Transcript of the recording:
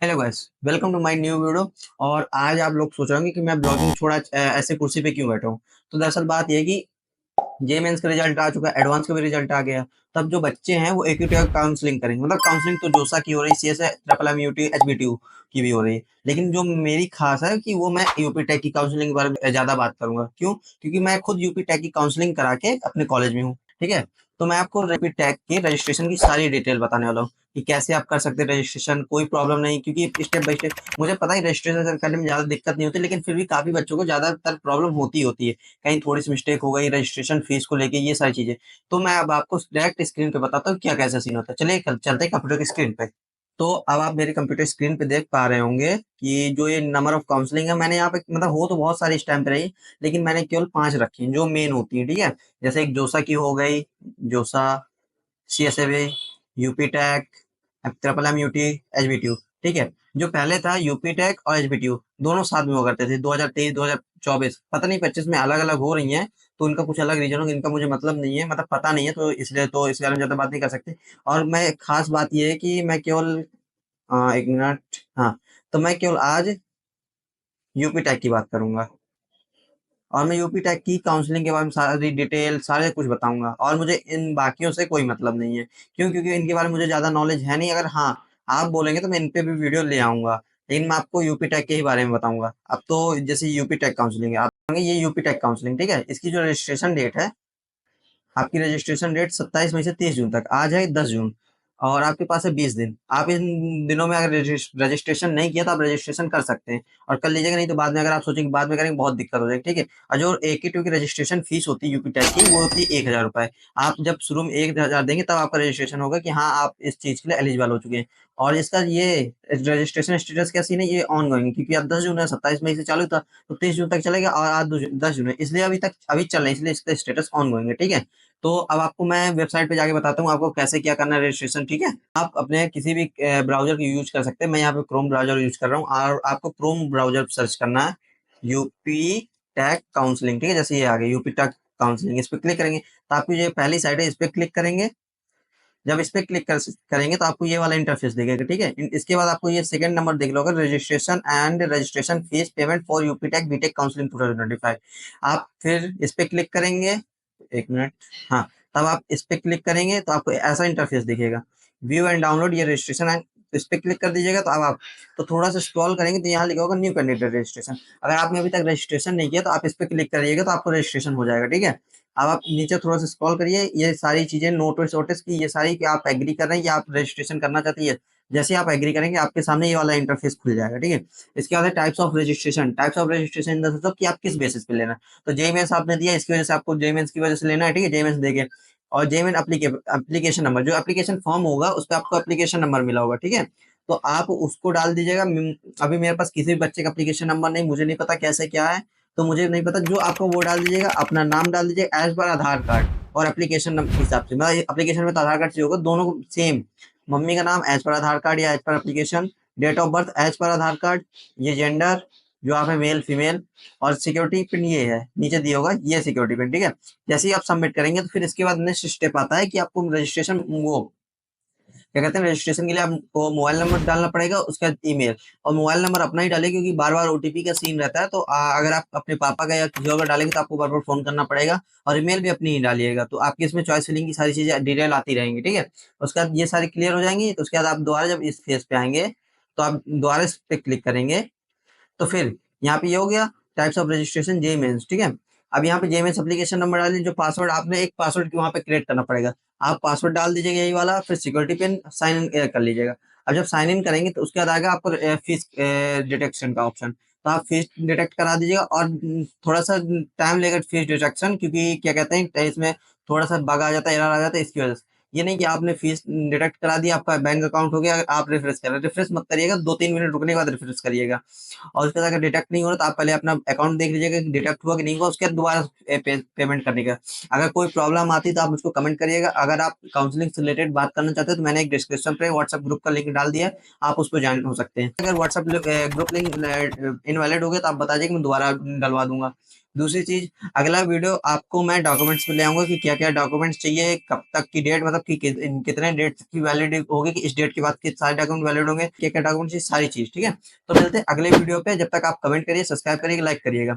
Hello guys, welcome to my new video. और आज आप लोग सोच रहे होंगे कि मैं ब्लॉगिंग छोड़ा ऐसे कुर्सी पे क्यों बैठा हूँ। तो दरअसल बात यह है कि जे मेंस का रिजल्ट आ चुका है, एडवांस का भी रिजल्ट आ गया। तब जो बच्चे हैं वो एकीटी का काउंसलिंग करेंगे, मतलब काउंसलिंग तो जोसा की हो रही, C S triple M UT HBTU की भी हो रही है। लेकिन जो मेरी खास है कि वो मैं यूपी टेक की काउंसलिंग के बारे में ज्यादा बात करूंगा। क्यों? क्योंकि मैं खुद यूपी टेक की काउंसलिंग करा के अपने कॉलेज में हूँ। ठीक है। तो मैं आपको यूपी टेक के रजिस्ट्रेशन की सारी डिटेल बताने वाला हूँ कि कैसे आप कर सकते हैं रजिस्ट्रेशन। कोई प्रॉब्लम नहीं, क्योंकि स्टेप बाय स्टेप मुझे पता है रजिस्ट्रेशन करने में ज्यादा दिक्कत नहीं होती, लेकिन फिर भी काफी बच्चों को ज्यादातर प्रॉब्लम होती है। कहीं थोड़ी सी मिस्टेक हो गई रजिस्ट्रेशन फीस को लेके, ये सारी चीजें। तो मैं अब आपको डायरेक्ट स्क्रीन पे बताता हूँ क्या कैसा सीन होता है। चलिए चलते हैं कंप्यूटर की स्क्रीन पे। तो अब आप मेरे कंप्यूटर स्क्रीन पे देख पा रहे होंगे कि जो ये नंबर ऑफ काउंसलिंग है, मैंने यहाँ पे मतलब हो तो बहुत सारी इस टाइम पे रही, लेकिन मैंने केवल 5 रखी हैं जो मेन होती है। ठीक है। जैसे एक जोसा की हो गई, JoSAA, C S A, UP tech, triple M UT, HBTU. ठीक है। जो पहले था यूपी टेक और एचबीटीयू दोनों साथ में हुआ करते थे। 2023 2024 पता नहीं 25 में अलग अलग हो रही हैं। तो उनका कुछ अलग रीजन होगा, इनका मुझे मतलब नहीं है, मतलब पता नहीं है, तो इसलिए तो इस बारे में ज्यादा बात नहीं कर सकते। और मैं खास बात यह है कि मैं केवल एक मिनट, हाँ, तो मैं केवल आज यूपी टेक की बात करूंगा। और मैं यूपी टेक की काउंसलिंग के बारे में सारी डिटेल सारे कुछ बताऊंगा, और मुझे इन बाकियों से कोई मतलब नहीं है। क्यों? क्योंकि इनके बारे में मुझे ज्यादा नॉलेज है नहीं। अगर हाँ आप बोलेंगे तो मैं इन पे भी वीडियो ले आऊंगा, लेकिन मैं आपको यूपी टेक के ही बारे में बताऊंगा। अब तो जैसे यूपी टेक काउंसलिंग है, आप कहेंगे ये यूपी टेक काउंसलिंग, ठीक है, इसकी जो रजिस्ट्रेशन डेट है, आपकी रजिस्ट्रेशन डेट 27 मई से 30 जून तक, आज है 10 जून, और आपके पास है 20 दिन। आप इन दिनों में अगर रजिस्ट्रेशन नहीं किया तो आप रजिस्ट्रेशन कर सकते हैं और कर लीजिएगा। नहीं तो बाद में अगर आप सोचेंगे बाद में करेंगे बहुत दिक्कत हो जाएगी। ठीक है। और जो एक ही की रजिस्ट्रेशन फीस होती है यूपी टेक की, वो होती है 1,000 रुपए। आप जब शुरू में 1,000 देंगे तब आपका रजिस्ट्रेशन होगा कि हाँ आप इस चीज के लिए एलिजिबल हो चुके हैं। और इसका ये रजिस्ट्रेशन स्टेटस क्या सीन है, ये ऑन गोइंग, क्योंकि अब 10 जून है, 27 मई से चालू था, तो 30 जून तक चलेगा, और आज 10 जून है, इसलिए अभी चल रहा है, इसलिए इसका स्टेटस ऑन गोइंग है। ठीक है। तो अब आपको मैं वेबसाइट पे जाके बताता हूँ आपको कैसे क्या करना है रजिस्ट्रेशन। ठीक है। आप अपने किसी भी ब्राउजर को यूज कर सकते हैं। मैं यहाँ पे क्रोम ब्राउजर यूज कर रहा हूँ, और आपको क्रोम ब्राउजर सर्च करना है यूपी टेक काउंसलिंग। ठीक है। जैसे ये आ गया यूपी टेक काउंसलिंग, इस पे क्लिक करेंगे तो आपकी जो पहली साइट है इस पे क्लिक करेंगे। जब इस पे करेंगे तो आपको ये वाला इंटरफेस दिखेगा। ठीक है। इसके बाद आपको ये सेकंड नंबर देख लो, registration and registration fees payment for UP tech B Tech counselling 2025। आप फिर इस पे क्लिक करेंगे, एक मिनट, हाँ, तब आप इस पे क्लिक करेंगे तो आपको ऐसा इंटरफेस दिखेगा, व्यू एंड डाउनलोड ये रजिस्ट्रेशन है। तो इस पे क्लिक कर दीजिएगा तो अब आप तो थोड़ा सा स्क्रॉल करेंगे तो यहाँ लिखा होगा न्यू कैंडिडेट रजिस्ट्रेशन। अगर आपने अभी तक रजिस्ट्रेशन नहीं किया तो आप इस पे क्लिक करिएगा तो आपको रजिस्ट्रेशन हो जाएगा। ठीक है। अब आप नीचे थोड़ा सा स्क्रॉल करिए, ये सारी चीजें नोटिस वोटिस की, ये सारी कि आप एग्री कर रहे हैं कि आप रजिस्ट्रेशन करना चाहते हैं। जैसे आप एग्री करेंगे आपके सामने ये वाला इंटरफेस खुल जाएगा। ठीक है। इसके बाद types of registration, types of registration in the sense कि आप किस बेसिस पे लेना है। तो जेईमेंस आपने दिया, इसकी वजह से आपको जेईमेंस की वजह से लेना है। ठीक है। जेईमेंस देके, और जेईमेन एप्लीकेशन नंबर, जो एप्लीकेशन फॉर्म होगा उस पर आपको एप्लीकेशन नंबर मिला होगा। ठीक है। तो आप उसको डाल दीजिएगा। अभी मेरे पास किसी भी बच्चे का एप्लीकेशन नंबर नहीं, मुझे नहीं पता कैसे क्या है, तो मुझे नहीं पता, जो आपको वो डाल दीजिएगा, अपना नाम डाल दीजिएगा एज पर आधार कार्ड, और एप्लीकेशन नंबर के हिसाब से, मतलब एप्लीकेशन में तो आधार कार्ड चाहिए होगा, दोनों सेम। मम्मी का नाम एज पर आधार कार्ड या as per application, date of birth as per Aadhaar card, ये जेंडर जो आप है मेल फीमेल, और सिक्योरिटी पिन ये है नीचे दिया होगा, ये सिक्योरिटी पिन। ठीक है। जैसे ही आप सबमिट करेंगे तो फिर इसके बाद नेक्स्ट स्टेप आता है कि आपको रजिस्ट्रेशन, वो क्या कहते हैं, रजिस्ट्रेशन के लिए आपको मोबाइल नंबर डालना पड़ेगा, उसके बाद ईमेल। और मोबाइल नंबर अपना ही डालें, क्योंकि बार बार ओटीपी का सीन रहता है, तो अगर आप अपने पापा का या किसी और का डालेंगे तो आपको बार बार फोन करना पड़ेगा। और ईमेल भी अपनी ही डालिएगा, तो आपकी इसमें चॉइस फिलिंग की सारी चीजें डिटेल आती रहेंगी। ठीक है। उसके बाद ये सारी क्लियर हो जाएंगी, तो उसके बाद आप दोबारा जब इस फेज पे आएंगे तो आप दोबारा इस पे क्लिक करेंगे। तो फिर यहाँ पे ये हो गया types of registration J mains. ठीक है। अब यहाँ पे जे मेंस एप्लीकेशन नंबर डालिए, जो पासवर्ड आपने एक पासवर्ड वहाँ पे क्रिएट करना पड़ेगा, आप पासवर्ड डाल दीजिएगा यही वाला, फिर सिक्योरिटी पिन साइन इन कर लीजिएगा। अब जब साइन इन करेंगे तो उसके बाद आएगा आपको फीस डिटेक्शन का ऑप्शन, तो आप फीस डिटेक्ट करा दीजिएगा। और थोड़ा सा टाइम लेगा फीस डिटेक्शन, क्योंकि क्या कहते हैं इसमें थोड़ा सा बग आ जाता है, एरर आ जाता है, इसकी वजह से। ये नहीं कि आपने फीस डिटेक्ट करा दी, आपका बैंक अकाउंट हो गया, आप रिफ्रेश कर रहे हैं, रिफ्रेश मत करिएगा, 2-3 मिनट रुकने के बाद रिफ्रेश करिएगा। और उसके बाद अगर डिटेक्ट नहीं हो रहा तो आप पहले अपना अकाउंट देख लीजिएगा कि डिटेक्ट हुआ कि नहीं हुआ, उसके बाद दोबारा पेमेंट करने का। अगर कोई प्रॉब्लम आती है तो आप मुझको कमेंट करिएगा। अगर आप काउंसलिंग से रिलेटेड बात करना चाहते हैं तो मैंने एक डिस्क्रिप्शन पे व्हाट्सएप ग्रुप का लिंक डाल दिया है, आप उस पर ज्वाइन हो सकते हैं। अगर व्हाट्सएप ग्रुप लिंक इनवैलिड हो गया तो आप बता दीजिए कि मैं दोबारा डलवा दूंगा। दूसरी चीज, अगला वीडियो आपको मैं डॉक्यूमेंट्स पे ले आऊंगा कि क्या क्या डॉक्यूमेंट्स चाहिए, कब तक की डेट, मतलब कि कितने डेट की वैलिड होगी, कि इस डेट के बाद के सारे डॉक्यूमेंट वैलिड होंगे, क्या क्या डॉक्यूमेंट्स, सारी चीज। ठीक है, तो मिलते हैं अगले वीडियो पे। जब तक आप कमेंट करिए, सब्सक्राइब करिए, लाइक करिएगा।